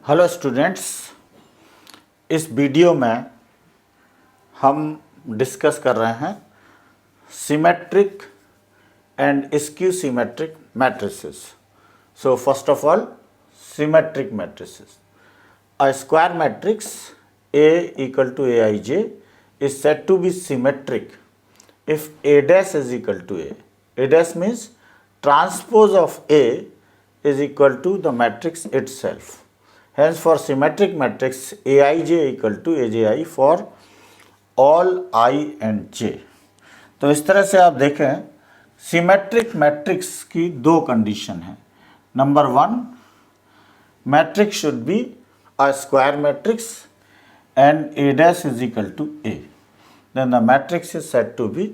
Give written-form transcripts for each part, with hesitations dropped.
Hello students, इस video में हम डिस्कस कर रहे हैं symmetric and skew symmetric matrices. So first of all, symmetric matrices. A square matrix A equal to Aij is said to be symmetric if A dash is equal to A. A dash means transpose of A is equal to the matrix itself. Hence, for symmetric matrix Aij equal to Abi for all I and j. तो इस तरह से आप देखें, symmetric matrix की दो condition है। Number one, matrix should be a square matrix and A dash is equal to A, then the matrix is said to be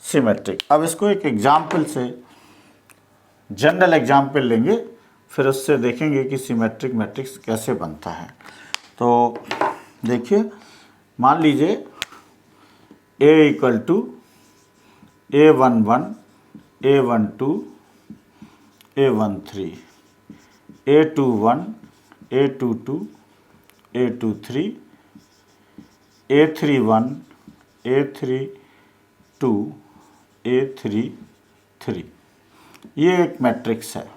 symmetric. अब इसको एक एग्जाम्पल से, जनरल एग्जाम्पल लेंगे, फिर उससे देखेंगे कि सिमेट्रिक मैट्रिक्स कैसे बनता है। तो देखिए, मान लीजिए A equal to A11, A12, A13, A21, A22, A23, A31, A32, A33, ये एक मैट्रिक्स है।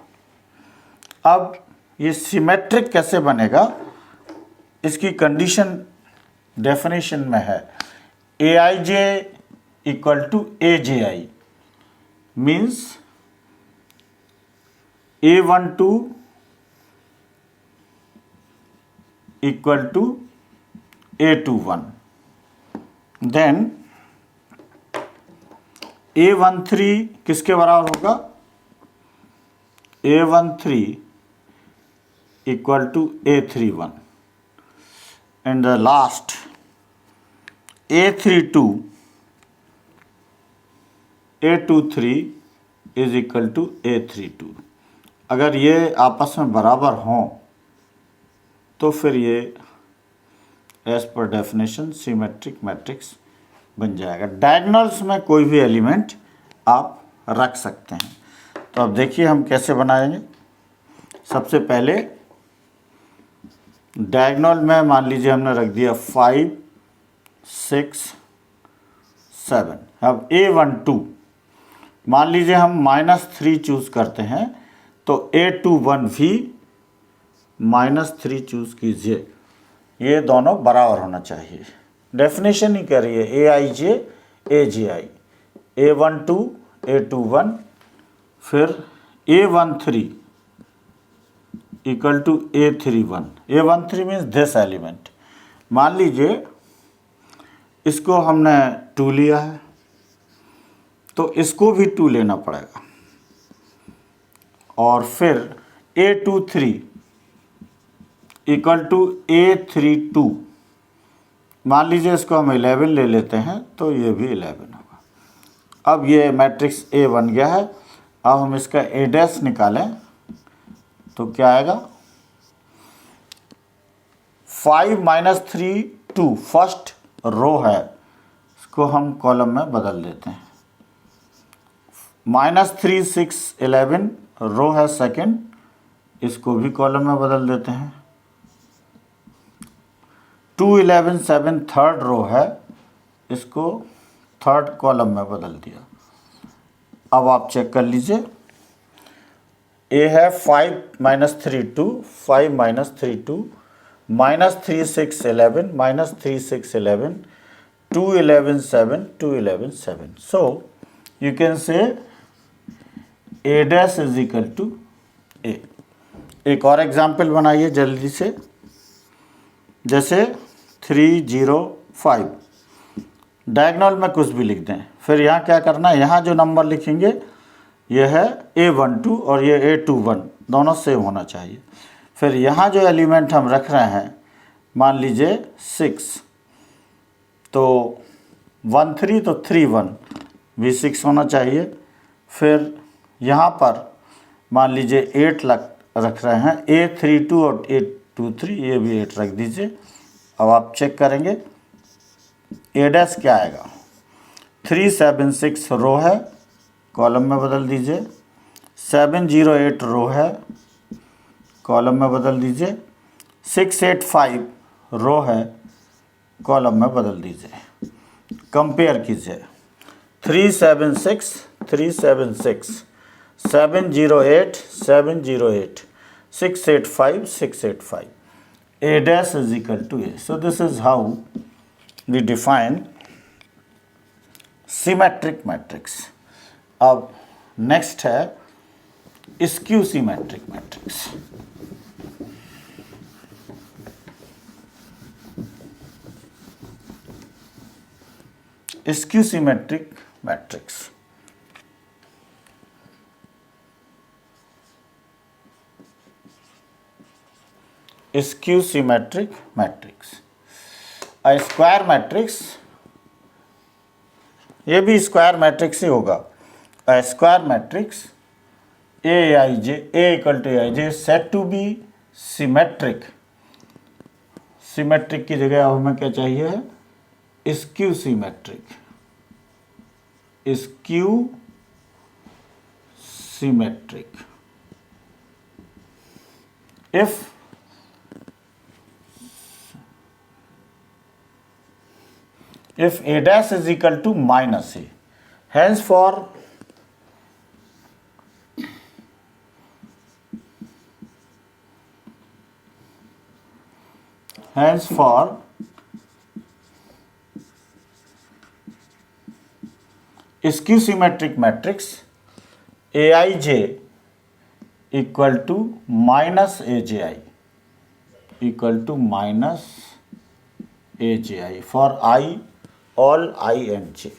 अब ये सिमेट्रिक कैसे बनेगा, इसकी कंडीशन डेफिनेशन में है Aij equal to Aj, means A12 equal to A21, then A13 किसके बराबर होगा, A13 equal to A31, and the last A23 is equal to A32। अगर ये आपस में बराबर हों तो फिर ये as per definition symmetric matrix बन जाएगा। डायगोनल्स में कोई भी एलिमेंट आप रख सकते हैं। तो अब देखिए हम कैसे बनाएंगे। सबसे पहले डायगोनल में मान लीजिए हमने रख दिया 5, 6, 7। अब A12 मान लीजिए हम -3 चूज़ करते हैं, तो A21 भी -3 चूज़ कीजिए। ये दोनों बराबर होना चाहिए। डेफिनेशन ही कह रही है Aij Aj, A12 A21, फिर A13 equal to A31। A13 means this element. मान लीजिए इसको हमने 2 लिया है, तो इसको भी 2 लेना पड़ेगा। और फिर A23 इक्वल टू A32, मान लीजिए इसको हम 11 ले लेते हैं, तो ये भी 11 होगा। अब ये मैट्रिक्स A बन गया है। अब हम इसका A डैश निकालें तो क्या आएगा, 5 - 3 2 फर्स्ट रो है, इसको हम कॉलम में बदल देते हैं। -3 6 11 रो है सेकंड, इसको भी कॉलम में बदल देते हैं। 2 11 7 थर्ड रो है, इसको थर्ड कॉलम में बदल दिया। अब आप चेक कर लीजिए, A है 5 - 3 2, 5 - 3 2, -3 6 11, -3 6 11, 2 11 7, 2 11 7। So you can say A dash is equal to A। एक और एग्जाम्पल बनाइए जल्दी से, जैसे 3 0 5। डायगोनल में कुछ भी लिख दें। फिर यहाँ क्या करना है, यहाँ जो नंबर लिखेंगे ये है A12 और ये A21, दोनों सेम होना चाहिए। फिर यहाँ जो एलिमेंट हम रख रहे हैं, मान लीजिए 6, तो 1 3 तो 3 1 भी 6 होना चाहिए। फिर यहाँ पर मान लीजिए 8 रख रहे हैं, A32 और A23, ये भी 8 रख दीजिए। अब आप चेक करेंगे A डैश क्या आएगा, 3 7 6 रो है, कॉलम में बदल दीजिए। 7 0 8 रो है, कॉलम में बदल दीजिए। 685 रो है, कॉलम में बदल दीजिए। कंपेयर कीजिए 376 376, 708 708, 685 685, A dash is equal to A. So this is how we define symmetric matrix. अब नेक्स्ट है skew symmetric matrix. Skew symmetric matrix skew symmetric matrix, a square matrix, ये भी स्क्वायर मैट्रिक्स ही होगा। A square matrix Aij A equal to Aij said to be symmetric. Symmetric की जगह अब हमें क्या चाहिए है? Skew symmetric. Skew symmetric if A dash is equal to minus A, henceforth skew symmetric matrix Aij equal to minus Aj equal to minus Aj for I all I and j।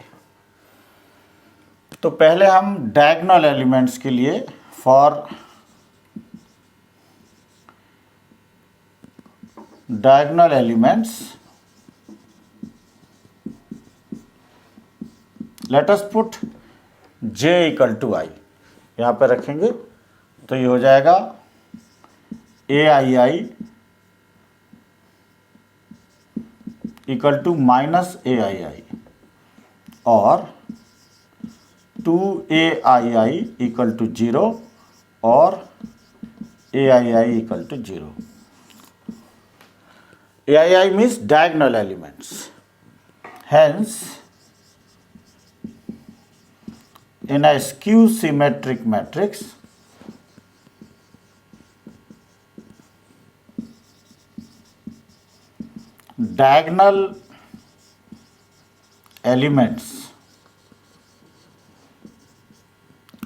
तो पहले हम diagonal elements के लिए for diagonal elements let us put j equal to i, यहाँ पे रखेंगे तो ये हो जाएगा aii equal to minus aii और 2aii इक्वल टू 0 और aii equal to 0। aii means diagonal elements, hence in a skew symmetric matrix diagonal elements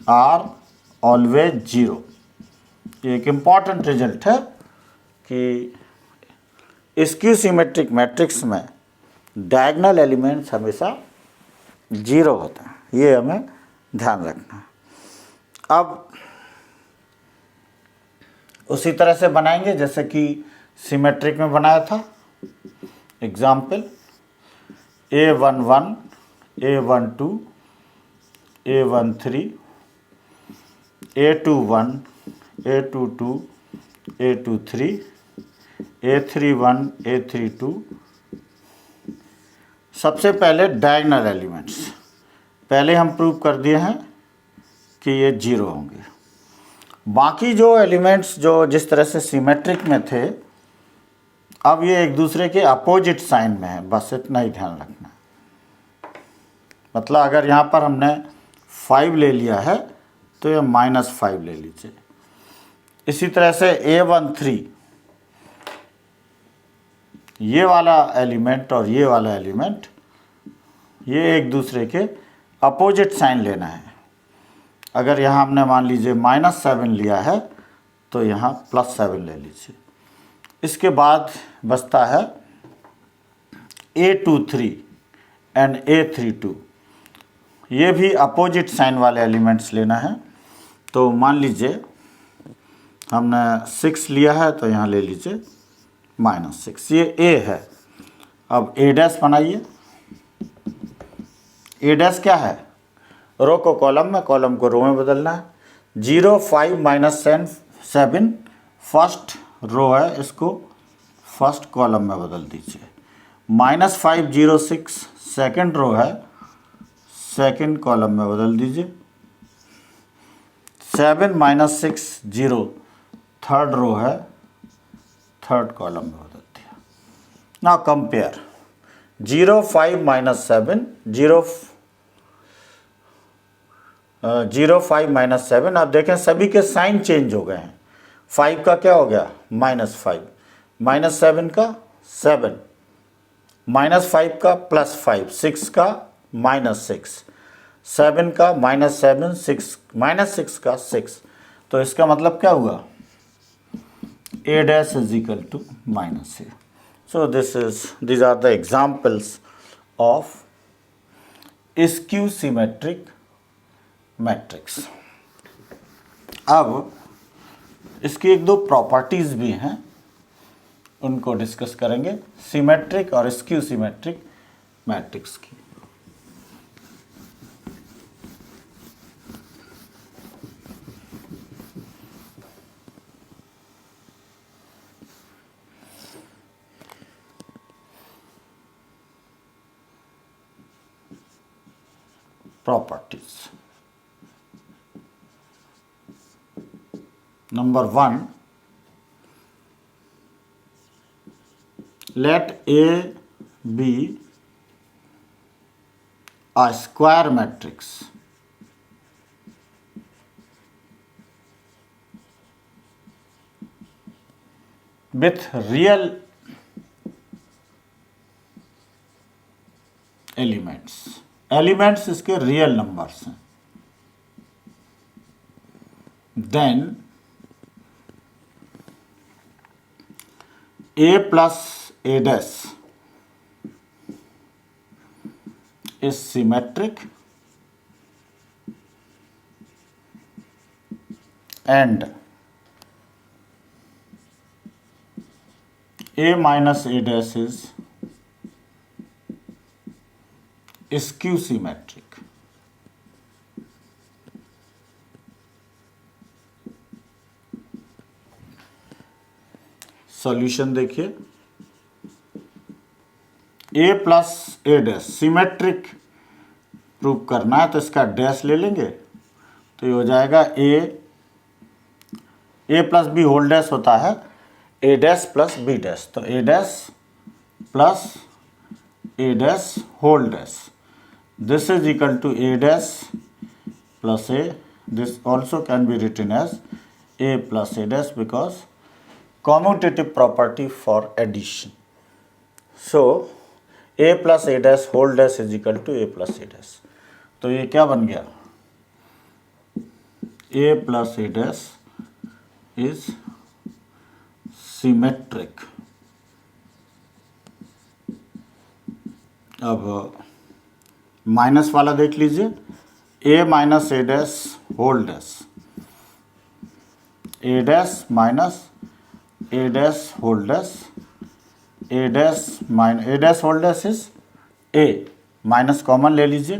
are always 0। ये एक इम्पॉर्टेंट रिजल्ट है कि स्क्यू सिमेट्रिक मैट्रिक्स में डायगोनल एलिमेंट्स हमेशा 0 होता है, ये हमें ध्यान रखना है। अब उसी तरह से बनाएंगे जैसे कि सिमेट्रिक में बनाया था। Example A11 A12 A13 A21 A22 A23 A31 A32। सबसे पहले डायगोनल एलिमेंट्स पहले हम प्रूव कर दिए हैं कि ये 0 होंगे। बाकी जो एलिमेंट्स जो जिस तरह से सिमेट्रिक में थे, अब ये एक दूसरे के अपोजिट साइन में है, बस इतना ही ध्यान रखना। मतलब अगर यहाँ पर हमने 5 ले लिया है तो ये -5 ले लीजिए। इसी तरह से A13 ये वाला एलिमेंट और ये वाला एलिमेंट, ये एक दूसरे के अपोजिट साइन लेना है। अगर यहाँ हमने मान लीजिए -7 लिया है तो यहाँ +7 ले लीजिए। इसके बाद बचता है A23 एंड A32, ये भी अपोजिट साइन वाले एलिमेंट्स लेना है। तो मान लीजिए हमने 6 लिया है तो यहाँ ले लीजिए -6, ये A है। अब A डैश बनाइए। A डैश क्या है? रो को कॉलम में, कॉलम को रो में बदलना है। 0 5 -10 7 फर्स्ट रो है, इसको फर्स्ट कॉलम में बदल दीजिए। -5 0 6 सेकेंड रो है, सेकेंड कॉलम में बदल दीजिए। 7 -6 0 थर्ड रो है, थर्ड कॉलम में बदल दिया। Now compare 0 5 minus 7 0 5 minus 7। आप देखें सभी के साइन चेंज हो गए हैं। 5 का क्या हो गया -5, -7 का 7, -5 का +5, 6 का -6, 7 का -7, 6 का 6। तो इसका मतलब क्या हुआ a dash is equal to -a. So these are the examples of skew symmetric matrix. अब इसकी एक दो प्रॉपर्टीज भी हैं, उनको डिस्कस करेंगे, सिमेट्रिक और स्क्यू सिमेट्रिक मैट्रिक्स की। Properties number 1, let A be a square matrix with real elements इसके रियल नंबर्स हैं। Then a plus a dash is symmetric and a minus a dash is skew symmetric. Solution देखिए, a plus A dash symmetric prove करना है तो इसका dash ले लेंगे, तो ये हो जाएगा a plus B whole dash होता है a dash plus B dash, तो a dash plus a dash whole dash, this is equal to a dash plus a, this also can be written as a plus a dash because commutative property for addition. So a plus a dash whole dash is equal to a plus a dash. तो ये क्या बन गया, a plus a dash is symmetric. अब minus वाला देख लीजिए, a minus a dash whole dash, a dash minus a dash whole dash, a dash minus a dash whole dash is a, minus common ले लीजिए,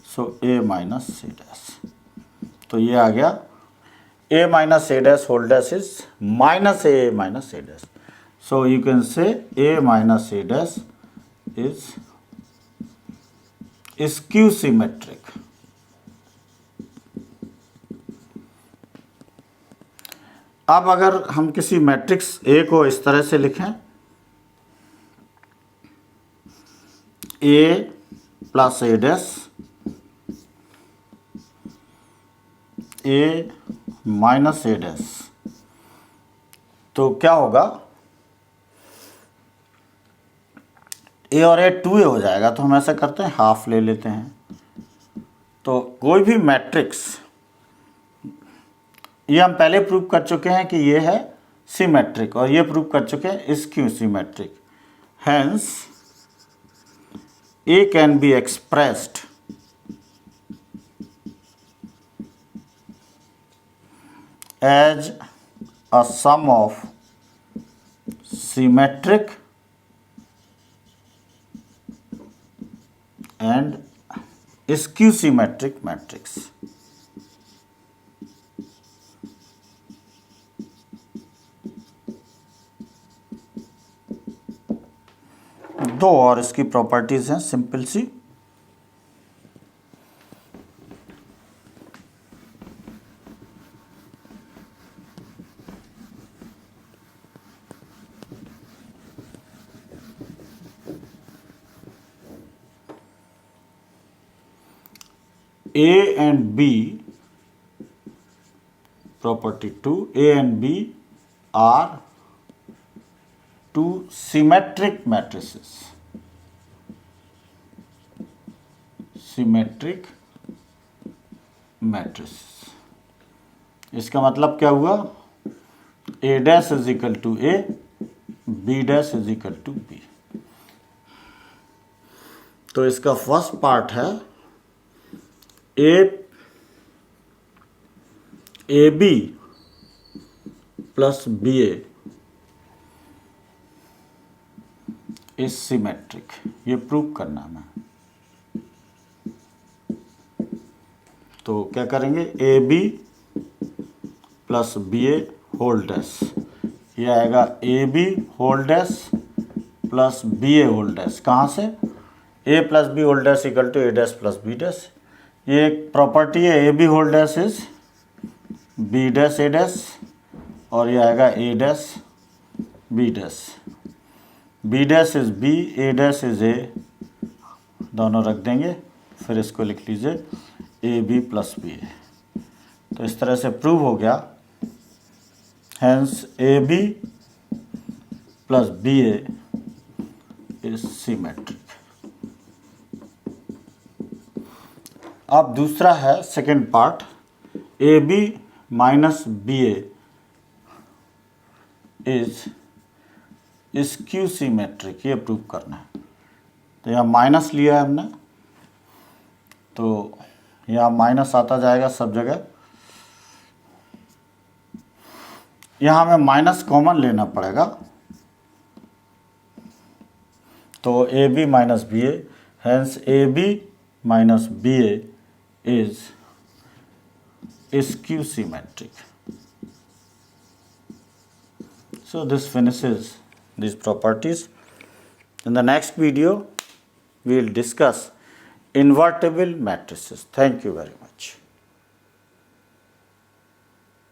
सो a minus a dash, तो ये आ गया a minus a dash whole dash is minus a minus a dash, so you can say a minus a dash is skew symmetric. अब अगर हम किसी matrix A को इस तरह से लिखें, A plus A dash, A minus A dash, तो क्या होगा, A और A 2A हो जाएगा, तो हम ऐसा करते हैं हाफ ले लेते हैं। तो कोई भी मैट्रिक्स, ये हम पहले प्रूव कर चुके हैं कि ये है सिमेट्रिक, और ये प्रूव कर चुके हैं skew symmetric, hence A can be expressed as a sum of symmetric and skew symmetric matrix. दो और इसकी प्रॉपर्टीज हैं simple see, A and B, property 2, A and B are two symmetric matrices. Symmetric matrices. इसका मतलब क्या हुआ? A dash is equal to A, B dash is equal to B. तो इसका फर्स्ट पार्ट है A B plus B A is symmetric. ये prove करना है. तो क्या करेंगे? A B plus B A whole dash. ये आएगा A B whole dash plus B A whole dash. कहाँ से? A plus B whole dash equal to A dash plus B dash. ये एक प्रॉपर्टी है. A B whole dash is B dash A dash और ये आएगा A dash B dash. B dash is B, A dash is A, दोनों रख देंगे. फिर इसको लिख लीजिए A B plus B A. तो इस तरह से प्रूव हो गया. Hence A B plus B A is symmetric. अब दूसरा है second part, A B minus B A is skew symmetric. ये प्रूव करना है. तो यहाँ माइनस लिया है हमने, तो यहाँ माइनस आता जाएगा सब जगह. यहाँ हमें माइनस कॉमन लेना पड़ेगा. तो A B minus B A, hence A B minus B A is skew symmetric. So this finishes these properties. In the next video we will discuss invertible matrices. Thank you very much.